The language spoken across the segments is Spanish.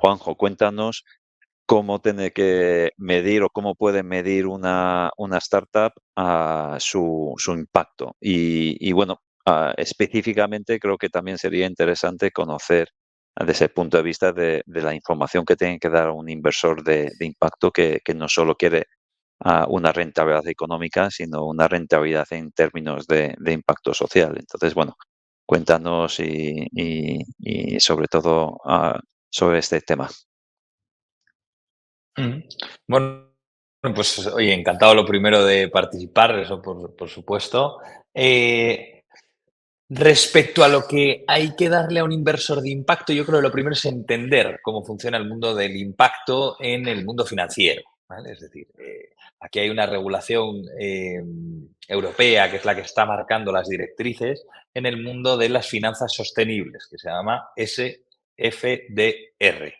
Juanjo, cuéntanos cómo tiene que medir o cómo puede medir una startup su impacto. Y bueno, específicamente creo que también sería interesante conocer desde el punto de vista de la información que tiene que dar a un inversor de impacto que no solo quiere una rentabilidad económica, sino una rentabilidad en términos de impacto social. Entonces, bueno, cuéntanos y sobre todo sobre este tema. Mm. Bueno, pues oye, encantado lo primero de participar, eso por supuesto. Respecto a lo que hay que darle a un inversor de impacto, yo creo que lo primero es entender cómo funciona el mundo del impacto en el mundo financiero, ¿vale? Es decir, aquí hay una regulación europea que es la que está marcando las directrices en el mundo de las finanzas sostenibles, que se llama SFDR.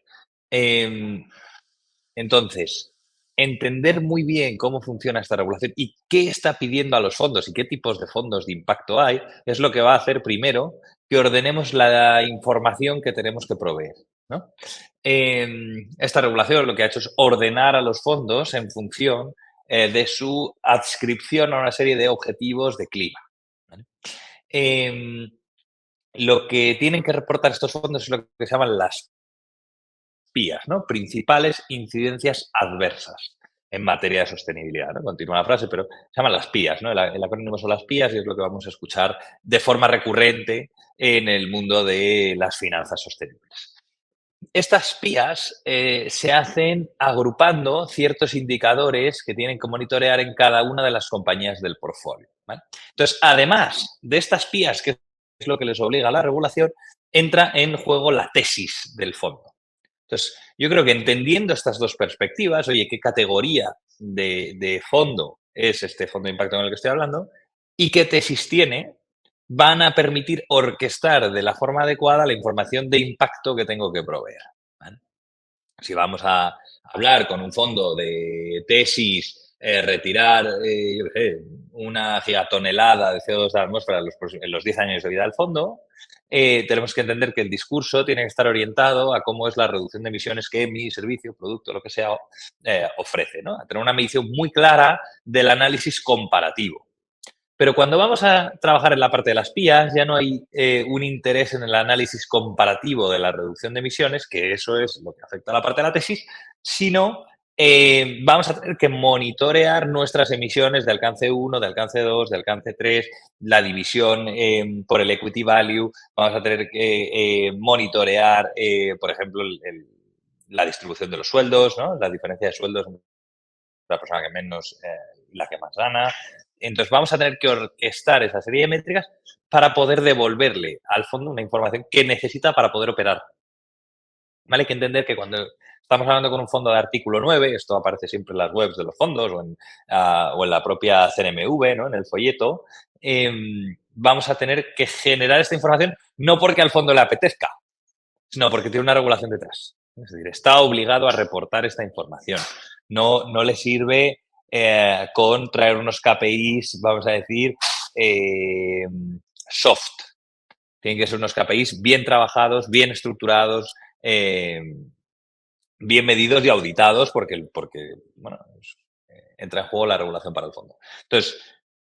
Entonces, entender muy bien cómo funciona esta regulación y qué está pidiendo a los fondos y qué tipos de fondos de impacto hay, es lo que va a hacer primero que ordenemos la información que tenemos que proveer, ¿no? Esta regulación lo que ha hecho es ordenar a los fondos en función de su adscripción a una serie de objetivos de clima, ¿vale? Em, lo que tienen que reportar estos fondos es lo que se llaman las PIAs, ¿no? Principales incidencias adversas en materia de sostenibilidad, ¿no? Continúa la frase, pero se llaman las PIAs, ¿no? El acrónimo son las PIAs y es lo que vamos a escuchar de forma recurrente en el mundo de las finanzas sostenibles. Estas PIAs se hacen agrupando ciertos indicadores que tienen que monitorear en cada una de las compañías del portfolio, ¿vale? Entonces, además de estas PIAs, que es lo que les obliga a la regulación, entra en juego la tesis del fondo. Entonces, yo creo que entendiendo estas dos perspectivas, oye, qué categoría de fondo es este fondo de impacto en el que estoy hablando y qué tesis tiene, van a permitir orquestar de la forma adecuada la información de impacto que tengo que proveer, ¿vale? Si vamos a hablar con un fondo de tesis, retirar, yo qué sé, una gigatonelada de CO2 de la atmósfera en los 10 años de vida del fondo, tenemos que entender que el discurso tiene que estar orientado a cómo es la reducción de emisiones que mi servicio, producto, lo que sea, ofrece, ¿no? A tener una medición muy clara del análisis comparativo. Pero cuando vamos a trabajar en la parte de las PIAs, ya no hay un interés en el análisis comparativo de la reducción de emisiones, que eso es lo que afecta a la parte de la tesis, sino vamos a tener que monitorear nuestras emisiones de alcance 1, de alcance 2, de alcance 3, la división por el equity value, vamos a tener que monitorear, por ejemplo, la distribución de los sueldos, ¿no? La diferencia de sueldos entre la persona que menos y la que más gana. Entonces vamos a tener que orquestar esa serie de métricas para poder devolverle al fondo una información que necesita para poder operar. ¿Vale? Hay que entender que cuando estamos hablando con un fondo de artículo 9, esto aparece siempre en las webs de los fondos o en la propia CNMV, ¿no? En el folleto, vamos a tener que generar esta información no porque al fondo le apetezca, sino porque tiene una regulación detrás. Es decir, está obligado a reportar esta información. No le sirve con traer unos KPIs, vamos a decir, eh, soft. Tienen que ser unos KPIs bien trabajados, bien estructurados, bien medidos y auditados, porque bueno, entra en juego la regulación para el fondo. Entonces,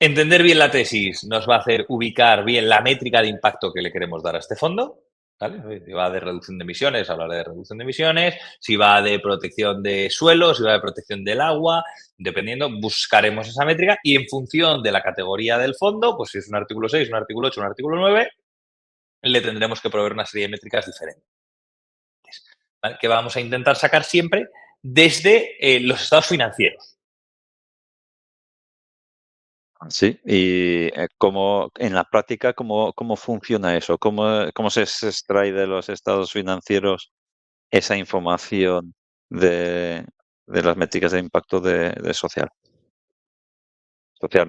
entender bien la tesis nos va a hacer ubicar bien la métrica de impacto que le queremos dar a este fondo. ¿Vale? Si va de reducción de emisiones, hablaré de reducción de emisiones. Si va de protección de suelos, si va de protección del agua, dependiendo, buscaremos esa métrica y en función de la categoría del fondo, pues si es un artículo 6, un artículo 8, un artículo 9, le tendremos que proveer una serie de métricas diferentes, ¿vale? Que vamos a intentar sacar siempre desde los estados financieros. Sí, y cómo, en la práctica, ¿cómo funciona eso? ¿Cómo se extrae de los estados financieros esa información de, de las métricas de impacto de social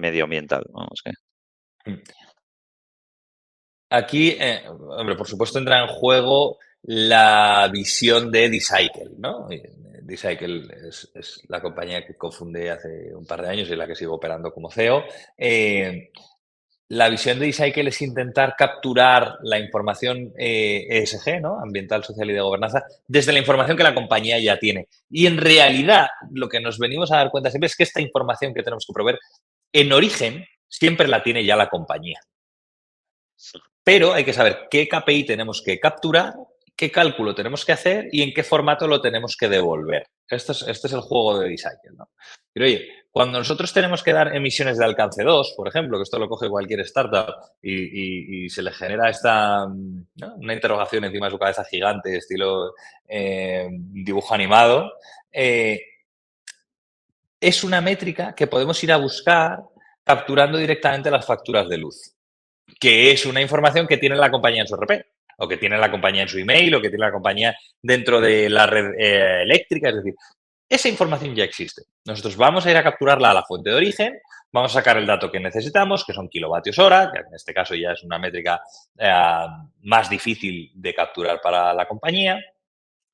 medioambiental? Vamos, que. Aquí, hombre, por supuesto entra en juego la visión de Decycle, ¿no? Decycle es la compañía que cofundé hace un par de años y la que sigo operando como CEO. la visión de eCycle es intentar capturar la información ESG, ¿no? Ambiental, social y de gobernanza, desde la información que la compañía ya tiene. Y en realidad, lo que nos venimos a dar cuenta siempre es que esta información que tenemos que proveer, en origen, siempre la tiene ya la compañía. Pero hay que saber qué KPI tenemos que capturar, qué cálculo tenemos que hacer y en qué formato lo tenemos que devolver. Este es el juego de Decycle, ¿no? Pero oye, cuando nosotros tenemos que dar emisiones de alcance 2, por ejemplo, que esto lo coge cualquier startup y se le genera esta, ¿no? Una interrogación encima de su cabeza gigante, estilo dibujo animado, es una métrica que podemos ir a buscar capturando directamente las facturas de luz, que es una información que tiene la compañía en su RP, o que tiene la compañía en su email, o que tiene la compañía dentro de la red eléctrica. Es decir, esa información ya existe. Nosotros vamos a ir a capturarla a la fuente de origen, vamos a sacar el dato que necesitamos, que son kilovatios hora, que en este caso ya es una métrica más difícil de capturar para la compañía.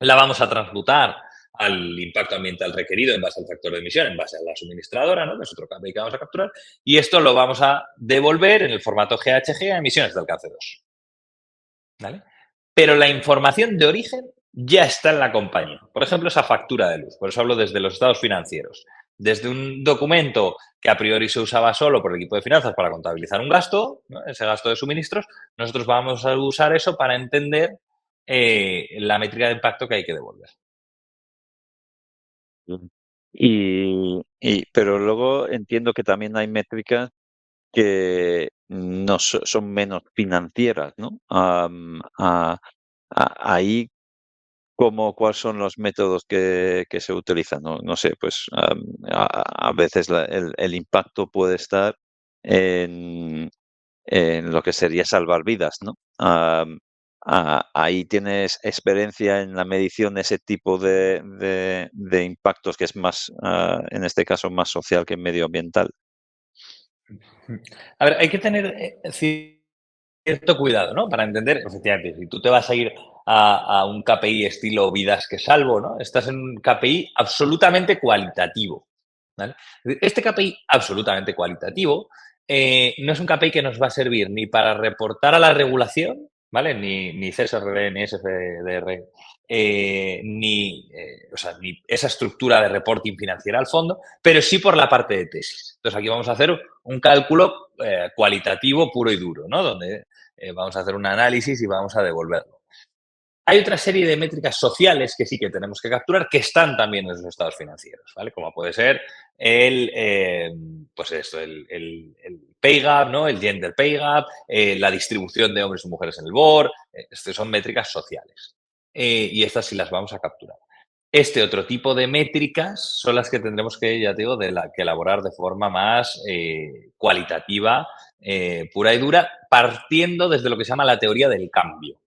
La vamos a transmutar al impacto ambiental requerido en base al factor de emisión, en base a la suministradora, ¿no? Que es otro KPI que vamos a capturar. Y esto lo vamos a devolver en el formato GHG a emisiones de alcance 2. ¿Vale? Pero la información de origen ya está en la compañía. Por ejemplo, esa factura de luz. Por eso hablo desde los estados financieros. Desde un documento que a priori se usaba solo por el equipo de finanzas para contabilizar un gasto, ¿no? Ese gasto de suministros, nosotros vamos a usar eso para entender la métrica de impacto que hay que devolver. Pero luego entiendo que también hay métricas que no son menos financieras, ¿no? Ahí, ¿cuáles son los métodos que se utilizan? No sé, pues a veces el impacto puede estar en lo que sería salvar vidas, ¿no? Ahí tienes experiencia en la medición de ese tipo de impactos que es más, en este caso, más social que medioambiental. A ver, hay que tener cierto cuidado, ¿no? Para entender, efectivamente, si tú te vas a ir a un KPI estilo vidas que salvo, ¿no? Estás en un KPI absolutamente cualitativo, ¿vale? Este KPI absolutamente cualitativo no es un KPI que nos va a servir ni para reportar a la regulación, ¿vale? Ni CSRD, ni SFDR, o sea, ni esa estructura de reporting financiera al fondo, pero sí por la parte de tesis. Entonces, aquí vamos a hacer un cálculo cualitativo puro y duro, ¿no? Donde vamos a hacer un análisis y vamos a devolverlo. Hay otra serie de métricas sociales que sí que tenemos que capturar que están también en los estados financieros, ¿vale? Como puede ser pues esto, el pay gap, ¿no? El gender pay gap, la distribución de hombres y mujeres en el board. Estas son métricas sociales. Y estas sí las vamos a capturar. Este otro tipo de métricas son las que tendremos que, ya te digo, que elaborar de forma más cualitativa, pura y dura, partiendo desde lo que se llama la teoría del cambio,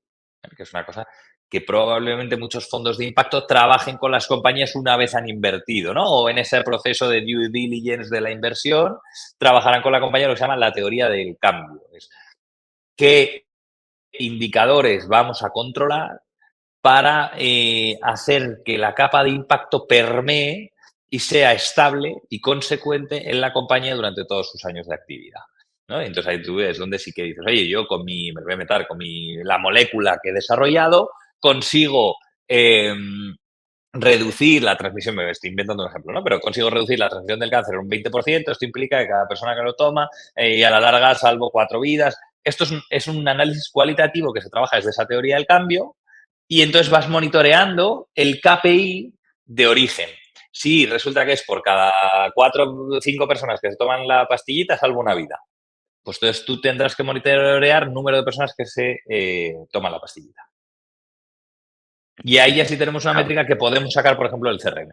que es una cosa que probablemente muchos fondos de impacto trabajen con las compañías una vez han invertido, ¿no? O en ese proceso de due diligence de la inversión, trabajarán con la compañía lo que se llama la teoría del cambio. Es qué indicadores vamos a controlar para hacer que la capa de impacto permee y sea estable y consecuente en la compañía durante todos sus años de actividad, ¿no? Entonces ahí tú ves donde sí que dices, oye, yo me voy a meter con la molécula que he desarrollado, consigo reducir la transmisión, me estoy inventando un ejemplo, ¿no? Pero consigo reducir la transmisión del cáncer un 20%, esto implica que cada persona que lo toma y a la larga salvo 4 vidas. Esto es un análisis cualitativo que se trabaja desde esa teoría del cambio y entonces vas monitoreando el KPI de origen. Si resulta que es por cada 4 o 5 personas que se toman la pastillita, salvo una vida. Pues entonces tú tendrás que monitorear número de personas que se toman la pastillita. Y ahí ya sí tenemos una métrica que podemos sacar, por ejemplo, del CRM.